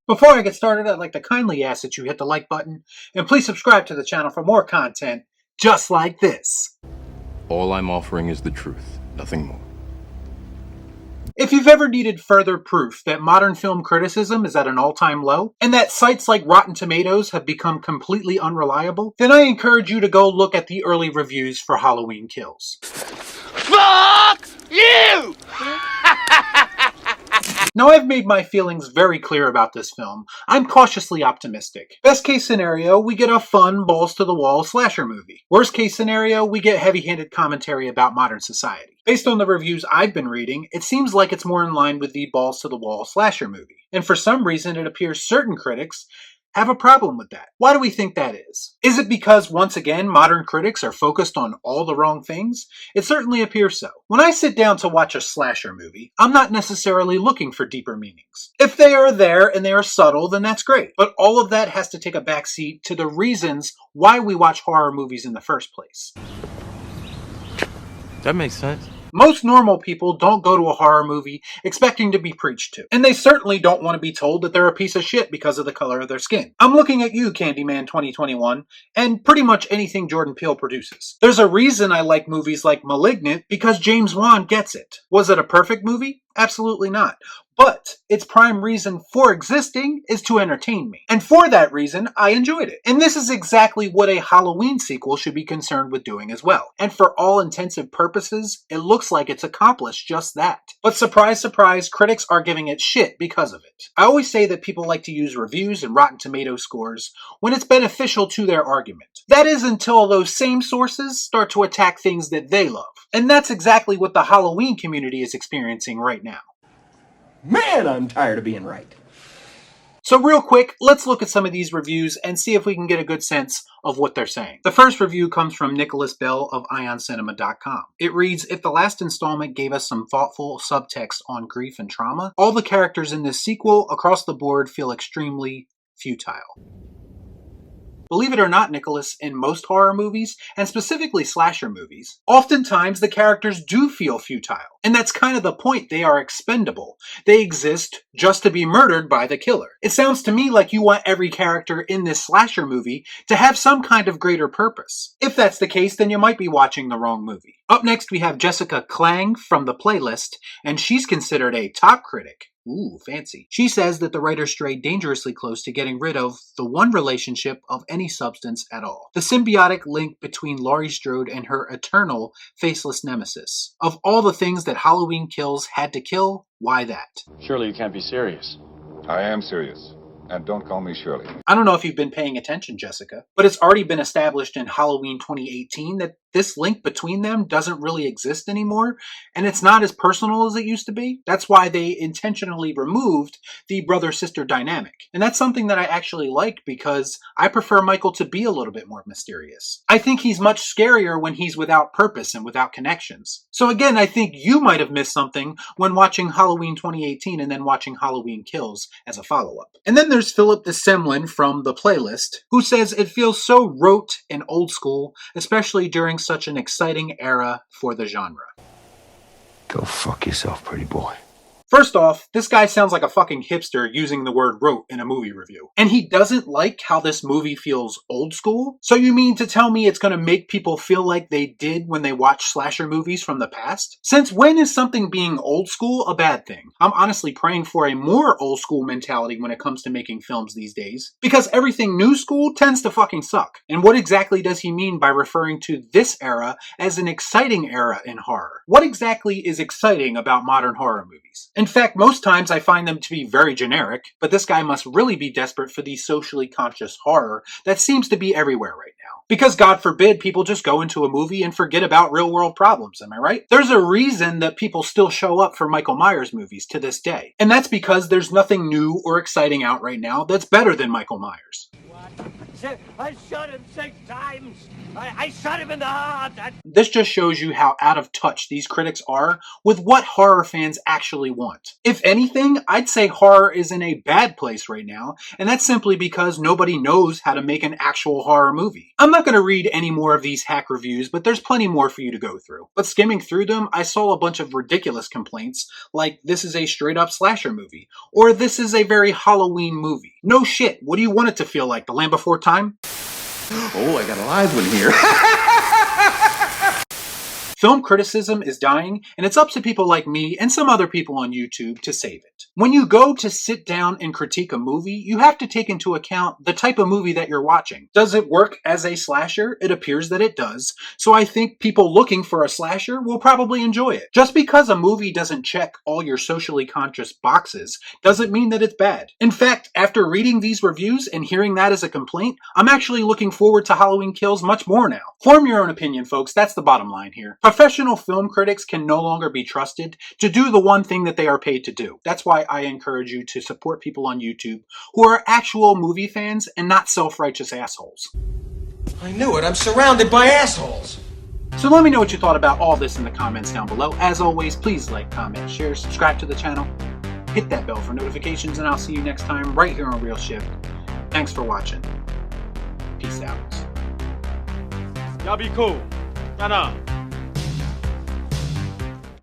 Before I get started, I'd like to kindly ask that you hit the like button, and please subscribe to the channel for more content just like this. All I'm offering is the truth, nothing more. If you've ever needed further proof that modern film criticism is at an all-time low, and that sites like Rotten Tomatoes have become completely unreliable, then I encourage you to go look at the early reviews for Halloween Kills. Fuck you! Now, I've made my feelings very clear about this film. I'm cautiously optimistic. Best case scenario, we get a fun, balls-to-the-wall slasher movie. Worst case scenario, we get heavy-handed commentary about modern society. Based on the reviews I've been reading, it seems like it's more in line with the balls-to-the-wall slasher movie. And for some reason, it appears certain critics have a problem with that. Why do we think that is? Is it because, once again, modern critics are focused on all the wrong things? It certainly appears so. When I sit down to watch a slasher movie, I'm not necessarily looking for deeper meanings. If they are there and they are subtle, then that's great. But all of that has to take a backseat to the reasons why we watch horror movies in the first place. That makes sense. Most normal people don't go to a horror movie expecting to be preached to. And they certainly don't want to be told that they're a piece of shit because of the color of their skin. I'm looking at you, Candyman 2021, and pretty much anything Jordan Peele produces. There's a reason I like movies like Malignant, because James Wan gets it. Was it a perfect movie? Absolutely not. But its prime reason for existing is to entertain me. And for that reason, I enjoyed it. And this is exactly what a Halloween sequel should be concerned with doing as well. And for all intensive purposes, it looks like it's accomplished just that. But surprise, surprise, critics are giving it shit because of it. I always say that people like to use reviews and Rotten Tomato scores when it's beneficial to their argument. That is until those same sources start to attack things that they love. And that's exactly what the Halloween community is experiencing right now. Man, I'm tired of being right. So real quick, let's look at some of these reviews and see if we can get a good sense of what they're saying. The first review comes from Nicholas Bell of IonCinema.com. It reads, if the last installment gave us some thoughtful subtext on grief and trauma, all the characters in this sequel across the board feel extremely futile. Believe it or not, Nicholas, in most horror movies, and specifically slasher movies, oftentimes the characters do feel futile. And that's kind of the point. They are expendable. They exist just to be murdered by the killer. It sounds to me like you want every character in this slasher movie to have some kind of greater purpose. If that's the case, then you might be watching the wrong movie. Up next, we have Jessica Klang from The Playlist, and she's considered a top critic. Ooh, fancy. She says that the writer strayed dangerously close to getting rid of the one relationship of any substance at all. The symbiotic link between Laurie Strode and her eternal, faceless nemesis. Of all the things that Halloween Kills had to kill, why that? Surely you can't be serious. I am serious. And don't call me Shirley. I don't know if you've been paying attention, Jessica, but it's already been established in Halloween 2018 that this link between them doesn't really exist anymore, and it's not as personal as it used to be. That's why they intentionally removed the brother-sister dynamic. And that's something that I actually like because I prefer Michael to be a little bit more mysterious. I think he's much scarier when he's without purpose and without connections. So again, I think you might have missed something when watching Halloween 2018 and then watching Halloween Kills as a follow-up. And then there's Philip DeSemlin from The Playlist, who says it feels so rote and old school, especially during such an exciting era for the genre. Go fuck yourself, pretty boy. First off, this guy sounds like a fucking hipster using the word rote in a movie review. And he doesn't like how this movie feels old school? So you mean to tell me it's gonna make people feel like they did when they watched slasher movies from the past? Since when is something being old school a bad thing? I'm honestly praying for a more old school mentality when it comes to making films these days. Because everything new school tends to fucking suck. And what exactly does he mean by referring to this era as an exciting era in horror? What exactly is exciting about modern horror movies? In fact, most times I find them to be very generic, but this guy must really be desperate for the socially conscious horror that seems to be everywhere right now. Because God forbid people just go into a movie and forget about real world problems, am I right? There's a reason that people still show up for Michael Myers movies to this day. And that's because there's nothing new or exciting out right now that's better than Michael Myers. 1, shot him 6 times. I shot him in the heart. This just shows you how out of touch these critics are with what horror fans actually want. If anything, I'd say horror is in a bad place right now, and that's simply because nobody knows how to make an actual horror movie. I'm not going to read any more of these hack reviews, but there's plenty more for you to go through. But skimming through them, I saw a bunch of ridiculous complaints, like this is a straight up slasher movie, or this is a very Halloween movie. No shit, what do you want it to feel like, The Land Before Time? Oh, I got a live one here. Film criticism is dying, and it's up to people like me and some other people on YouTube to save it. When you go to sit down and critique a movie, you have to take into account the type of movie that you're watching. Does it work as a slasher? It appears that it does, so I think people looking for a slasher will probably enjoy it. Just because a movie doesn't check all your socially conscious boxes doesn't mean that it's bad. In fact, after reading these reviews and hearing that as a complaint, I'm actually looking forward to Halloween Kills much more now. Form your own opinion, folks. That's the bottom line here. Professional film critics can no longer be trusted to do the one thing that they are paid to do. That's why I encourage you to support people on YouTube who are actual movie fans and not self-righteous assholes. I knew it. I'm surrounded by assholes. So let me know what you thought about all this in the comments down below. As always, please like, comment, share, subscribe to the channel, hit that bell for notifications, and I'll see you next time right here on Real Shift. Thanks for watching. Peace out. Y'all be cool. Nah.